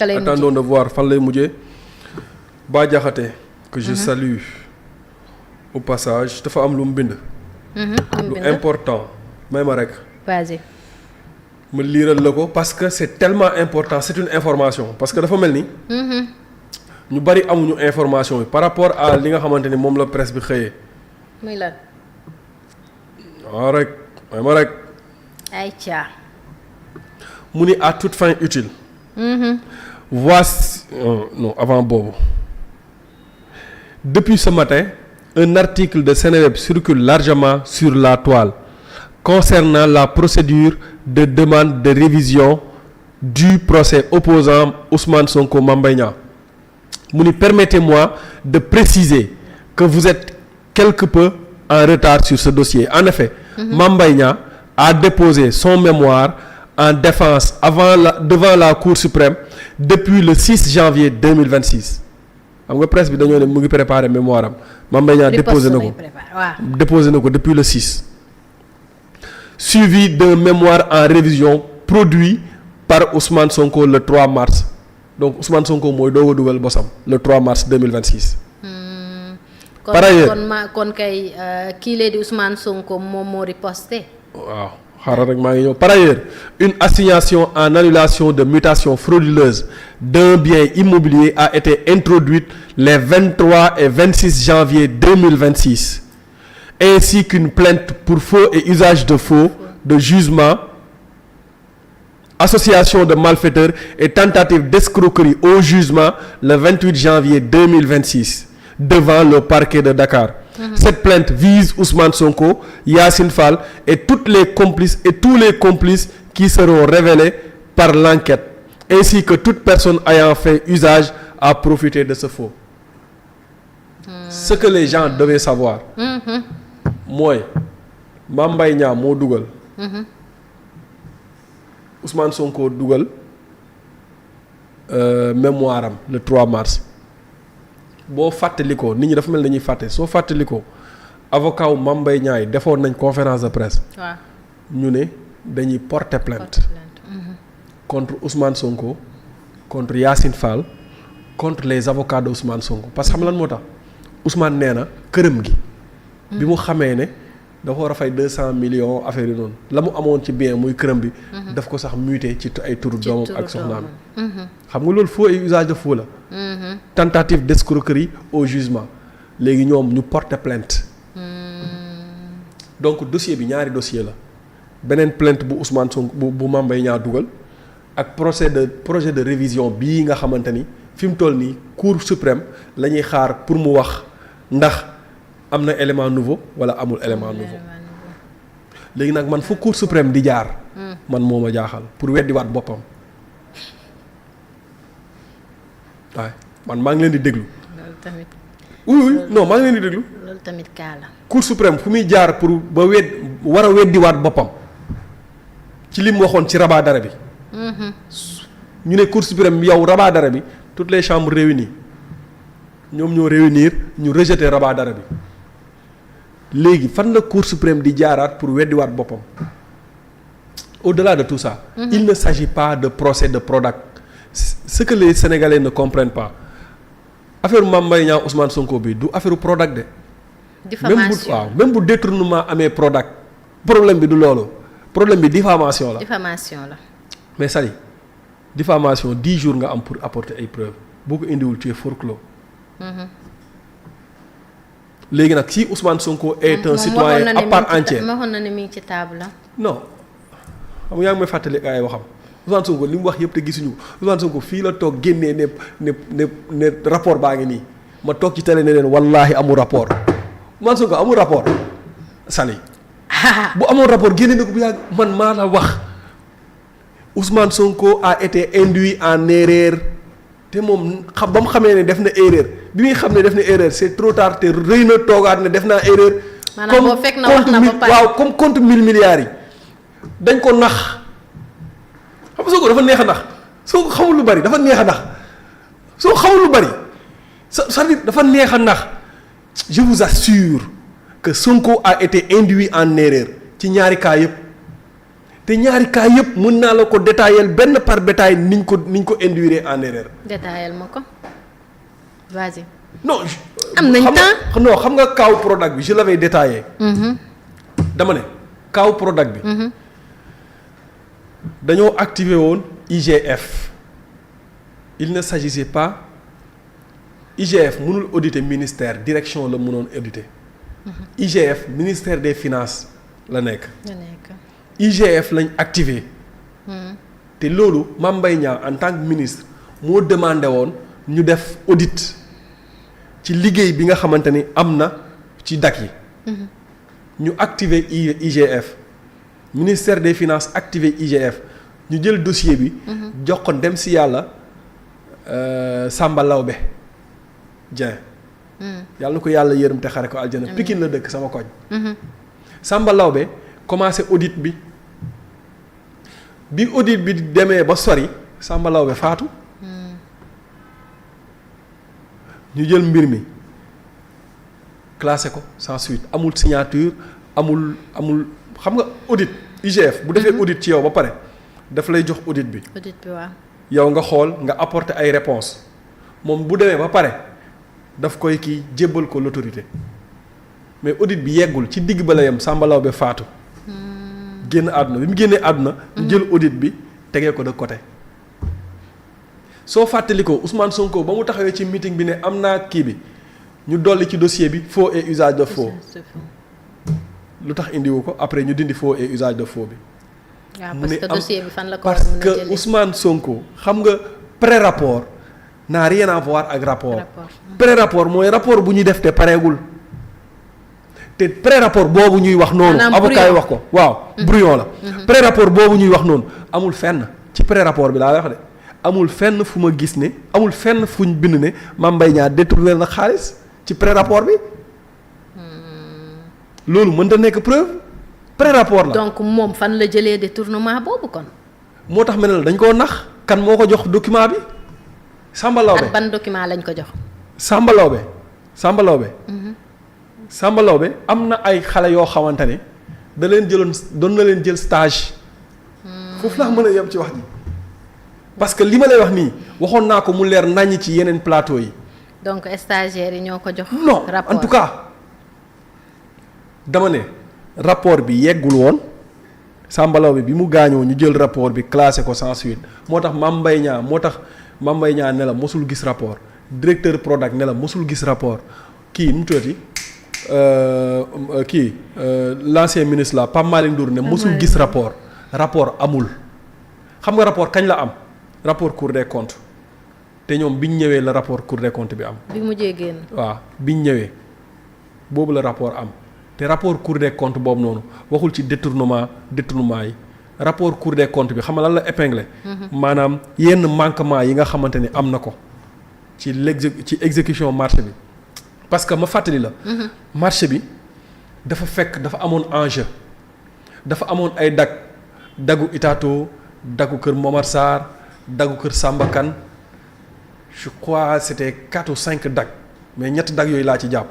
attendons de voir fan lay mujjee. Bah Diakhaté que je salue au passage dafa am lu mu bind. lu important may ma rek. vas-y. ma liiral la ko parce que c'est tellement important c'est une information parce que dafa mel ni. ñu bari amuñu information yi par rapport à li nga xamante ni moom la presse bi xëyee. muy lan. waaw rek may ma rek. ayca. mu ni à toute fin utile. Voici non avant boobu. Depuis ce matin, un article de Seneweb circule largement sur la toile concernant la procédure de demande de révision du procès opposant Ousmane Sonko Mame Mbaye Niang. Mu ni permettez-moi de préciser que vous êtes quelque peu en retard sur ce dossier. En effet, Mame Mbaye Niang a déposé son mémoire en défense devant la Cour suprême depuis le 6 janvier 2026. xam nga presse bi dañoo ne mu ngi préparé mémoire am Mame Mbaye Niang déposé na ko depuis le 6. Suivi d'un mémoire en révision produit par Ousmane Sonko le 3 mars donc Ousmane Sonko mooy doog a dugal bosam le 3 mars 2026. Par ailleurs kon kay kii lay di Ousmane Sonko moom moo riposté. waaw xaaral rek maa ngi ñëw. Par ailleurs une assignation en annulation de mutation frauduleuse d'un bien immobilier a été introduite les 23 et 26 janvier 2026 ainsi qu'une plainte pour faux et usage de faux de jugement, association de malfaiteurs et tentative d'escroquerie au jugement le 28 janvier 2026 devant le parquet de Dakar. Cette plainte vise Ousmane Sonko, Yassine Fall et tous les complices qui seront révélés par l'enquête ainsi que toute personne ayant fait usage à profiter de ce faux. Ce que les gens devaient savoir mooy Mame Mbaye Niang moo dugal Ousmane Sonko dugal mémoire am le 3 mars boo fàttalikoo nit ñi dafa mel ni ñuy fàtte soo fàttalikoo avocat wu Mame Mbaye Niang yi defoon nañ conférence de presse. waaw ñu ne dañuy porter plainte. contre Ousmane Sonko contre Yassine Fall contre les avocats de Ousmane Sonko parce que xam lan moo tax Ousmane nee na këram gi. bi mu xamee ne dafa war a fay 200 millions affaire yi noonu la mu amoon ci bien muy këram bi. daf ko sax muté ci ay turu doomam ak soxnaam. xam nga loolu faux et usage de faux la. tentative d'escroquerie au jugement léegi ñoom ñu porter plainte. donc dossier bi ñaari dossier la beneen plainte bu Ousmane Sonko bu Mame Mbaye Niang dugal ak projet de révision bii nga xamante ni fi mu toll nii Cour suprême la ñuy xaar pour mu wax ndax am na élément nouveau wala amul élément nouveau léegi nag man fu Cour suprême di jaar. man moo ma jaaxal pour weddiwaat boppam. waaye man maa ngi leen di déglu. loolu tamit. oui non maa ngi leen di déglu. loolu tamit kaa la. Cour suprême fu muy jaar pour ba war a weddiwaat boppam ci li mu waxoon ci rabat d'arrêt bi. ñu ne Cour suprême yow rabat d'arrêt bi toutes les chambres réunies ñoom ñoo réunir ñu rejeter rabat d'arrêt bi léegi fan la Cour suprême di jaaraat pour weddiwaat boppam au-delà de tout ça. Il ne s'agit pas de procès de Prodac. Ce que les Sénégalais ne comprennent pas affaire Mame Mbaye Niang Ousmane Sonko bi du affaire Prodac de. diffamation même bu détournement amee Prodac problème bi du loolu problème bi diffamation la. diffamation la. mais Sali diffamation 10 jours nga am pour apporter ay preuves boo ko indiwul tu es forclos. léegi nag si Ousmane Sonko est un citoyen à part entière waxoon na ne mi ngi ci table la. non xam nga yaa ngi may fàttali ay waxam. Ousmane Sonko li mu wax yëpp te gisuñu ko Ousmane Sonko fii la toog génnee ne rapport baa ngi nii ma toog ci télé ne leen wallaahi amul rapport Ousmane Sonko amul rapport Sali bu amoon rapport génne na ko bu yàgg man maa la wax Ousmane Sonko a été induit en erreur te moom ba mu xamee ne def na erreur bi muy xam ne def na erreur c'est trop tard te rëy na toogaat ne def naa erreur. maanaam boo fekk na wax na ba pare waaw comme compte 1000 milliards yi dañ ko nax. xam nga Sonko dafa neex a ndax soo xamul lu bari dafa neex a ndax soo xamul lu bari c'est-à-dire dafa neex a ndax je vous assure que Sonko a été induit en erreur ci ñaari cas yëpp te te ñaari cas yëpp mën naa la ko détailler benn par détail niñ ko induire en erreur. détaillel ma ko vas-y. non am nañ temps non xam nga kaaw Prodac bi je l'avais détaillé. dama ne kaaw Prodac bi. dañoo activé woon IGF. il ne s'agissait pas IGF mënul auditer ministère direction la mënoon auditer. IGF ministère des finances la nekk. IGF lañ activé. te loolu Mame Mbaye Niang en tant que ministre moo demandé woon ñu def audit ci liggéey bi nga xamante ni am na ci DAC yi. ñu activé IGF ministère des finances activé IGF ñu jël dossier bi. jox ko dem si yàlla Samba Lawbe Dieng. yàlla na ko yàlla yërëm te xare ko aljana Pikine la dëkk sama koñ. Samba Lawbe commencé audit bi audit bi demee ba sori Samba Lawbe faatu. ñu jël mbir mi classé ko sans suite amul signature amul xam nga audit IGF bu defee audit ci yow ba pare daf lay jox audit bi. audit bi waaw. yow nga xool nga apporter ay réponses moom bu demee ba pare daf koy kii jébbal ko l'autorité mais audit bi yeggul ci digg ba la yem Samba Lawbe faatu. génn àdduna bi mu génnee àdduna. ñu jël audit bi tegee ko de côté. soo fàttalikoo Ousmane Sonko ba mu taxawee ci meeting bi ne am naa kii bi ñu dolli ci dossier bi faux et usage de faux. lu tax indiwu ko après ñu dindi faux et usage de faux bi. waaw parce que dossier bi fan la ko parce que Ousmane Sonko xam nga pré-rapport n'a rien à voir ak rapport. pré-rapport mooy rapport bu ñuy def te pareegul te pré-rapport boobu ñuy wax noonu. avocat yi wax ko waaw. brouillon la. pré-rapport boobu ñuy wax noonu amul fenn ci pré-rapport bi laa wax de. amul fenn fu ma gis ne amul fenn fuñ bind ne Mame Mbaye Niang détourné na xaalis ci pré-rapport bi loolu mënta nekk preuve pré-rapport la. donc moom fan la jëlee détournement boobu kon. moo tax mel ne dañ koo nax kan moo ko jox document bi. Samba Lawbe ak ban document lañ ko jox. Samba Lawbe am na ay xale yoo xamante ne da leen jëloon doon na leen jël stage. foofu laa mën a yem ci wax ji. parce que li ma lay wax nii waxoon naa ko mu leer naññ ci yeneen plateau yi. donc stagiaires yi ñoo ko jox. non rapport en tout cas dama ne rapport bi yeggul woon Samba Lawbe bi mu gaañoo ñu jël rapport bi classé ko sans suite moo tax Mame Mbaye Niang ne la mosul gis rapport directeur Prodac ne la mosul gis rapport kii nu mu tuddati l'ancien ministre la Pape Malick Ndour ne mosul gis rapport amul xam nga rapport kañ la am. rapport Cour des comptes te ñoom biñ ñëwee la rapport Cour des comptes bi am. bi mujjee génn. waaw biñ ñëwee boobu la rapport am te rapport Cour des comptes boobu noonu waxul ci détournement yi rapport Cour des comptes bi xam nga lan la épinglé. maanaam yenn manquement yi nga xamante ni am na ko ci exécution marché bi parce que ma fàttali la. marché bi dafa amoon enjeu dafa amoon ay dagu Itato dagu kër Momar Sarr. dagu kër Samba Kane je crois c'était 4 ou 5 dag mais ñetti dag yooyu laa ci jàpp.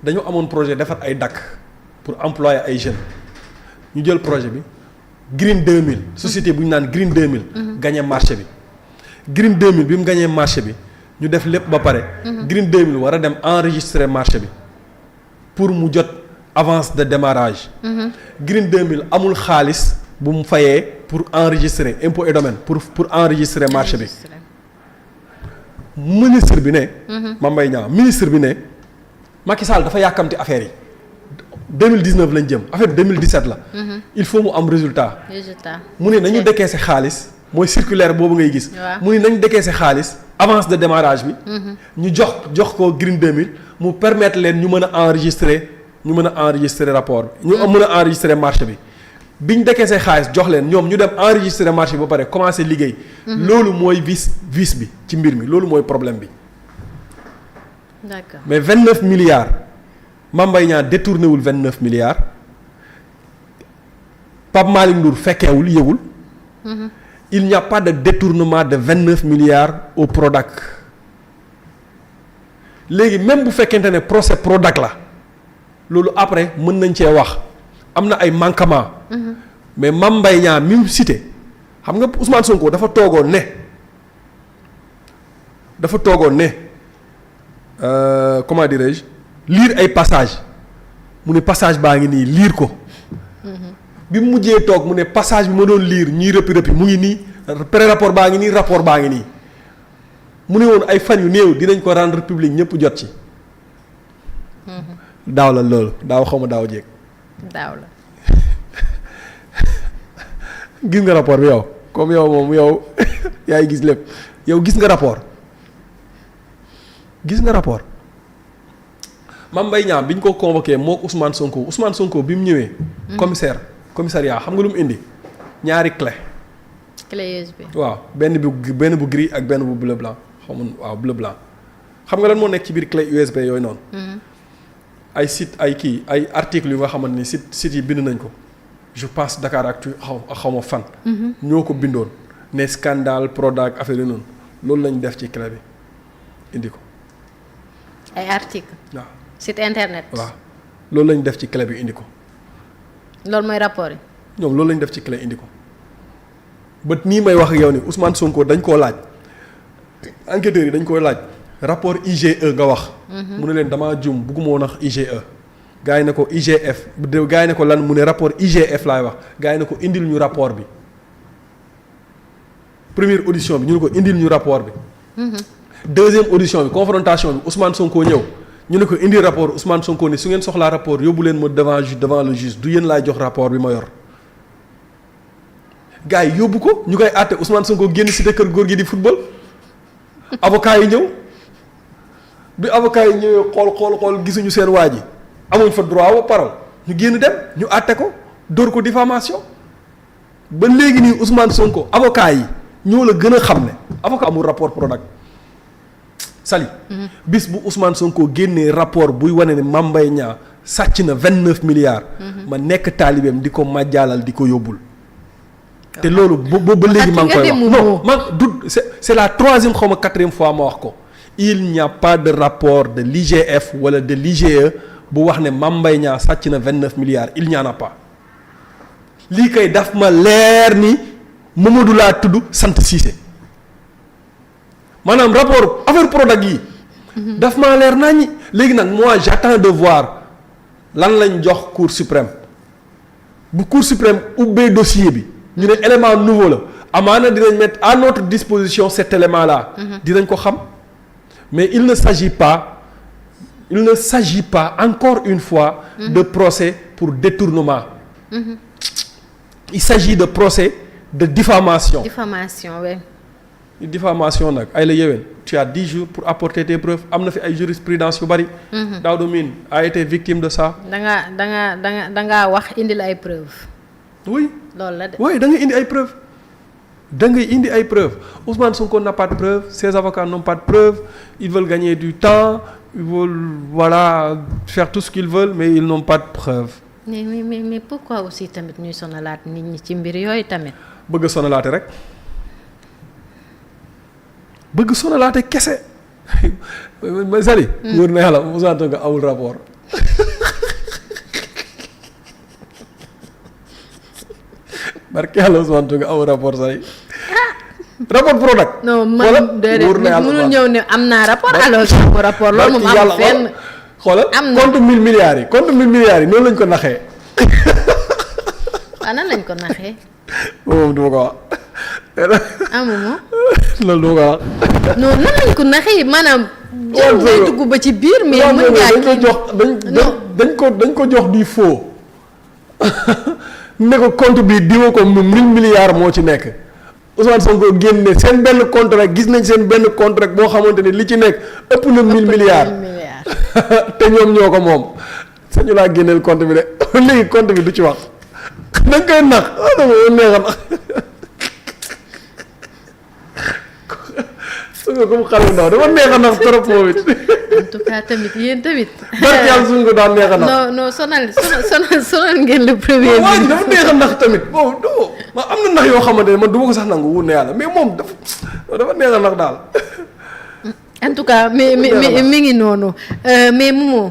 dañoo amoon projet defar ay dag pour employer ay jeunes ñu jël projet bi Green 2000 société bu ñu naan Green 2000. gagné marché bi. Green 2000 bi mu gagné marché bi ñu def lépp ba pare. Green 2000 war a dem enregistrer marché bi pour mu jot avance de démarrage. Green 2000 amul xaalis bu mu fayee pour enregistrer impôt et domaine pour enregistrer marché bi. ministre bi ne. Mame Mbaye Niang ministre bi ne Macky Sall dafa yàkkamti affaire yi 2019 lañ jëm affaire bi 2017 la. il faut mu am résultat. mu ne nañu décaissé xaalis mooy circulaire boobu ngay gis. mu ne nañu décaissé xaalis avance de démarrage bi. ñu jox ko Green 2000 mu permettre leen ñu mën a enregistrer rapport bi. ñu mën a enregistrer marché bi. biñ décaissé xaalis jox leen ñoom ñu dem enregistrer marché bi ba pare commencé liggéey. loolu mooy vice bi ci mbir mi loolu mooy problème bi. D'accord. mais 29 milliards Mame Mbaye Niang détourné wul 29 milliards Pape Malick Ndour fekkeewul yëgul. il n'y a pas de détournement de 29 milliards au Prodac léegi même bu fekkente ne procès Prodac la loolu après mën nañ cee wax am na ay manquements. mais Mame Mbaye Niang mi mu cité xam nga Ousmane Sonko dafa toogoon ne comment dirais-je lire ay passage mu ne passage baa ngi nii lire ko bi mu mujjee toog mu ne passage bi ma doon lire ñuy rëppi mu ngi nii pré-rapport baa ngi nii rapport baa ngi nii mu ne woon ay fan yu néew dinañ ko rendre public ñëpp jot ci daaw la loolu daaw xaw ma daaw jéeg daaw la gis nga rapport bi yow comme yow moom yow yaay gis lépp yow gis nga rapport Mame Mbaye Niang bi ñu ko convoqué mook Ousmane Sonko bi mu ñëwee commissariat xam nga lu mu indi ñaari clé USB waaw benn bu gris ak benn bu bleu blanc waaw bleu blanc xam nga lan moo nekk ci biir clé USB yooyu noonu ay site ay articles yu nga xamante ni site yi bind nañ ko je pense Dakaractu xaw ma fan ñoo ko bindoon ne scandale Prodac affaire yi noonu loolu lañ def ci clé bi indi ko ay article waaw site internet waaw loolu lañ def ci clé bi indi ko loolu mooy rapport yi ñoom loolu lañ def ci clé indi ko ba nii may wax ak yow ni Ousmane Sonko dañ koo laaj enquêteurs yi dañ koo laaj rapport IGE nga wax mu ne leen damaa juum bugguma woon wax IGE gars yi ne ko IGF gars yi ne ko lan mu ne rapport IGF laay wax gars yi ne ko indil ñu rapport bi première audition bi ñu ne ko indil ñu rapport bi deuxième audition bi confrontation bi Ousmane Sonko ñëw ñu ne ko indil rapport Ousmane Sonko ni su ngeen soxlaa rapport yóbbu leen ma devant le juge du yéen laay jox rapport bi ma yor gars yi yóbbu ko ñu koy àtte Ousmane Sonko génn cité kër góor gi di football avocat yi ñëw bi avocat yi ñëwee xool gisuñu seen waa ji amuñ fa droit wa parole ñu génn dem ñu àtte ko dóor ko diffamation ba léegi nii Ousmane Sonko avocat yi ñoo la gën a xam ne avocat amul rapport Prodac Sali bis bu Ousmane Sonko génnee rapport buy wane ne Mame Mbaye Niang sàcc na 29 milliards ma nekk taalibeem di ko màjjaalal di ko yóbbul te loolu boobu ba léegi maa ngi koy wax non man du c'est la troisième xaw ma quatrième fois ma wax ko il n'y a pas de rapport de l'IGF wala de l'IGE bu wax ne Mame Mbaye Niang sàcc na 29 milliards il n'y en a pas lii kay daf ma leer ni Mamadou laa tudd sant Cissé maanaam rapport affaire Prodac yi daf maa leer naa ñi léegi nag moi j'attends de voir lan lañ jox Cour suprême bu Cour suprême ubbee dossier bi ñu ne élément nouveau la amaana dinañ mettre à notre disposition cet élément là dinañ ko xam mais il ne s'agit pas encore une fois de procès pour détournement il s'agit de procès de diffamation diffamation nag ay la yéwén tu as 10 jours pour apporter tes preuves am na fi ay jurisprudence yu bari Daouda Mine a été victime de ça da nga wax indil ay preuves oui loolu la de oui da ngay indi ay preuves Ousmane Sonko n'a pas de preuves ses avocats n'ont pas de preuves ils veulent gagner du temps ils veulent faire tout ce qu'ils veulent mais ils n'ont pas de preuves mais pourquoi aussi tamit ñuy sonalaat nit ñi ci mbir yooyu tamit bëgg a sonalaate rek bëgg sonalaate kese ma sali wóor na yàlla Ousmane Sonko amul rapport barke yàlla Ousmane Sonko amul rapport sali rapport Prodac non man déedéet mënul ñëw ne am naa rapport alors que rapport loolu moom am fenn xoolal compte 1000 milliards yi noonu lañ ko naxee waaw nan lañ ko naxee moom du ma ko wax amumo loolu du ma ko wax non nan lañ ko naxee maanaam jël ngay dugg ba ci biir mais mën ngaa dañ ko jox du faux ne ko compte bi diwa ko 1000 milliards moo ci nekk Ousmane Sonko génne seen benn compte rek gis nañ seen benn compte rek boo xamante ni li ci nekk ëpp na 1000 milliards te ñoom ñoo ko moom sañu laa génneel compte bi de léegi compte bi du ci wax dañ koy nax dama neex a nax su nga comme xale ndaw dama neex a nax trop moom it en tout cas tamit yéen tamit barke yàlla suñu ko daan neex a nax non sonal ngeen le premier waaw dafa neex a nax tamit boobu do ma am na nax yoo xamante ne man du ma ko sax nangu wut na yàlla mais moom dafa neex a nax daal en tout cas mais mi ngi noonu mais Momo